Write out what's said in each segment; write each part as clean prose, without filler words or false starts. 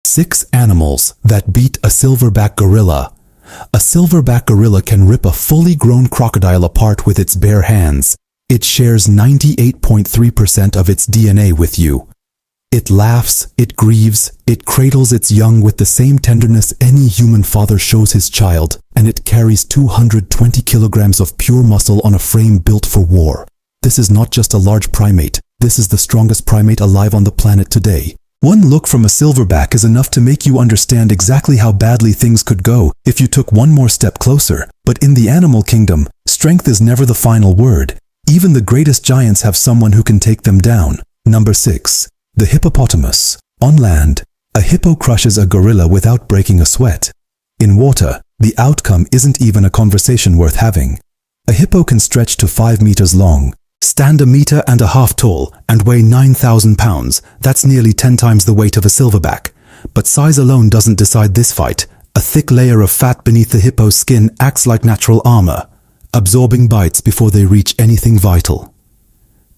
6 animals that beat a silverback gorilla. A silverback gorilla can rip a fully grown crocodile apart with its bare hands. It shares 98.3% of its DNA with you. It laughs, it grieves, it cradles its young with the same tenderness any human father shows his child, and it carries 220 kilograms of pure muscle on a frame built for war. This is not just a large primate, this is the strongest primate alive on the planet today. One look from a silverback is enough to make you understand exactly how badly things could go if you took one more step closer. But in the animal kingdom, strength is never the final word. Even the greatest giants have someone who can take them down. Number 6. The hippopotamus. On land, a hippo crushes a gorilla without breaking a sweat. In water, the outcome isn't even a conversation worth having. A hippo can stretch to 5 meters long, stand 1.5 meters tall, and weigh 9,000 pounds. That's nearly 10 times the weight of a silverback. But size alone doesn't decide this fight. A thick layer of fat beneath the hippo's skin acts like natural armor, absorbing bites before they reach anything vital.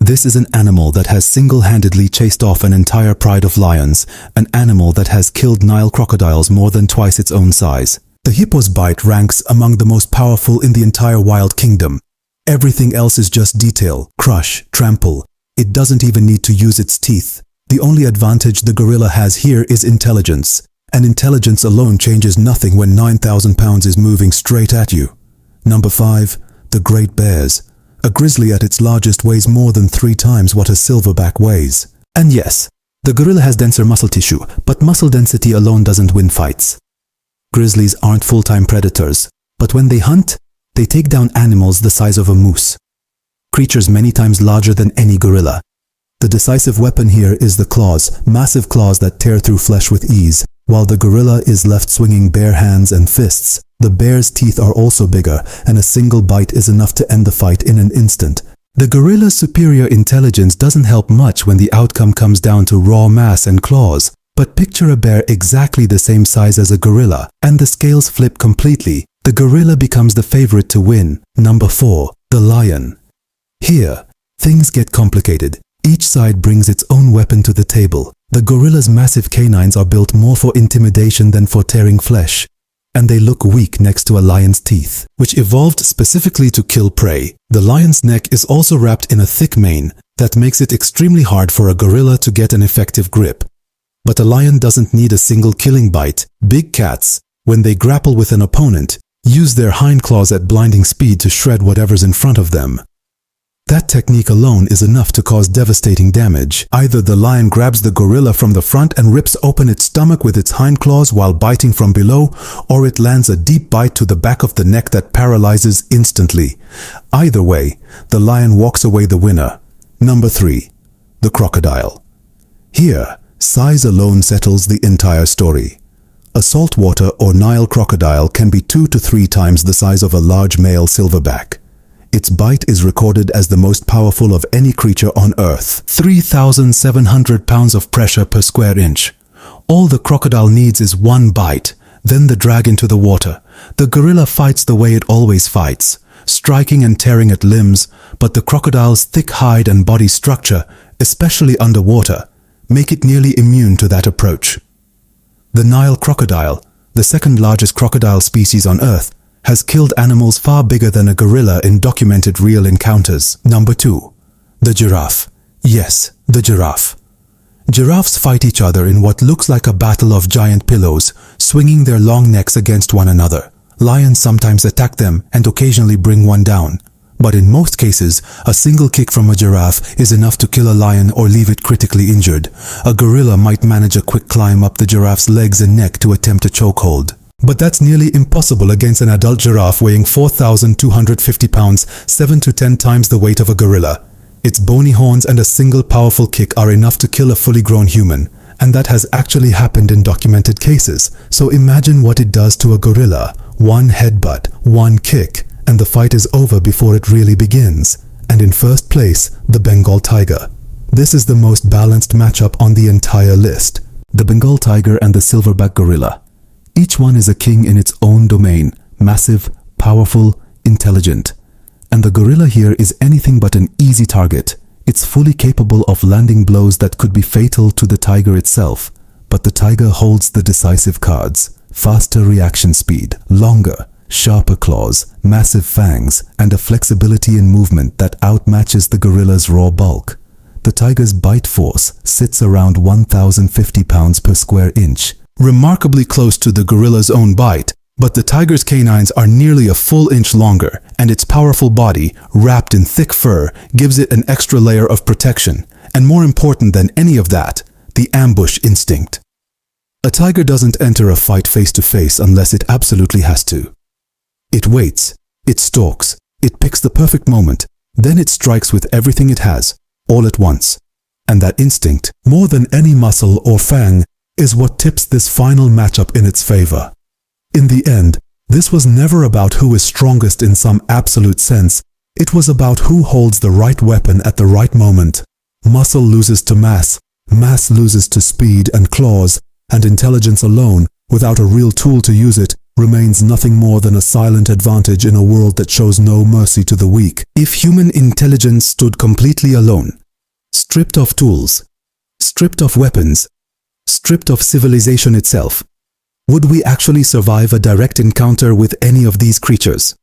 This is an animal that has single-handedly chased off an entire pride of lions, an animal that has killed Nile crocodiles more than twice its own size. The hippo's bite ranks among the most powerful in the entire wild kingdom. Everything else is just detail, crush, trample. It doesn't even need to use its teeth. The only advantage the gorilla has here is intelligence. And intelligence alone changes nothing when 9,000 pounds is moving straight at you. Number 5. The great bears. A grizzly at its largest weighs more than 3 times what a silverback weighs. And yes, the gorilla has denser muscle tissue, but muscle density alone doesn't win fights. Grizzlies aren't full-time predators, but when they hunt, they take down animals the size of a moose. Creatures many times larger than any gorilla. The decisive weapon here is the claws, massive claws that tear through flesh with ease. While the gorilla is left swinging bare hands and fists, the bear's teeth are also bigger, and a single bite is enough to end the fight in an instant. The gorilla's superior intelligence doesn't help much when the outcome comes down to raw mass and claws. But picture a bear exactly the same size as a gorilla, and the scales flip completely. The gorilla becomes the favorite to win. Number 4. The lion. Here, things get complicated. Each side brings its own weapon to the table. The gorilla's massive canines are built more for intimidation than for tearing flesh, and they look weak next to a lion's teeth, which evolved specifically to kill prey. The lion's neck is also wrapped in a thick mane that makes it extremely hard for a gorilla to get an effective grip. But a lion doesn't need a single killing bite. Big cats, when they grapple with an opponent, use their hindclaws at blinding speed to shred whatever's in front of them. That technique alone is enough to cause devastating damage. Either the lion grabs the gorilla from the front and rips open its stomach with its hindclaws while biting from below, or it lands a deep bite to the back of the neck that paralyzes instantly. Either way, the lion walks away the winner. Number 3. The crocodile. Here, size alone settles the entire story. A saltwater or Nile crocodile can be 2 to 3 times the size of a large male silverback. Its bite is recorded as the most powerful of any creature on Earth. 3,700 pounds of pressure per square inch. All the crocodile needs is one bite, then the drag into the water. The gorilla fights the way it always fights, striking and tearing at limbs, but the crocodile's thick hide and body structure, especially underwater, make it nearly immune to that approach. The Nile crocodile, the second largest crocodile species on Earth, has killed animals far bigger than a gorilla in documented real encounters. Number 2. The giraffe. Yes, the giraffe. Giraffes fight each other in what looks like a battle of giant pillows, swinging their long necks against one another. Lions sometimes attack them and occasionally bring one down. But in most cases, a single kick from a giraffe is enough to kill a lion or leave it critically injured. A gorilla might manage a quick climb up the giraffe's legs and neck to attempt a chokehold. But that's nearly impossible against an adult giraffe weighing 4,250 pounds, 7 to 10 times the weight of a gorilla. Its bony horns and a single powerful kick are enough to kill a fully grown human, and that has actually happened in documented cases. So imagine what it does to a gorilla. One headbutt, one kick, and the fight is over before it really begins. And in first place, the Bengal tiger. This is the most balanced matchup on the entire list. The Bengal tiger and the silverback gorilla. Each one is a king in its own domain, massive, powerful, intelligent. And the gorilla here is anything but an easy target. It's fully capable of landing blows that could be fatal to the tiger itself. But the tiger holds the decisive cards: faster reaction speed, longer, sharper claws, massive fangs, and a flexibility in movement that outmatches the gorilla's raw bulk. The tiger's bite force sits around 1,050 pounds per square inch, remarkably close to the gorilla's own bite, but the tiger's canines are nearly a full inch longer, and its powerful body, wrapped in thick fur, gives it an extra layer of protection, and more important than any of that, the ambush instinct. A tiger doesn't enter a fight face to face unless it absolutely has to. It waits, it stalks, it picks the perfect moment, then it strikes with everything it has, all at once. And that instinct, more than any muscle or fang, is what tips this final matchup in its favor. In the end, this was never about who is strongest in some absolute sense. It was about who holds the right weapon at the right moment. Muscle loses to mass, mass loses to speed and claws, and intelligence alone, without a real tool to use it, remains nothing more than a silent advantage in a world that shows no mercy to the weak. If human intelligence stood completely alone, stripped of tools, stripped of weapons, stripped of civilization itself, would we actually survive a direct encounter with any of these creatures?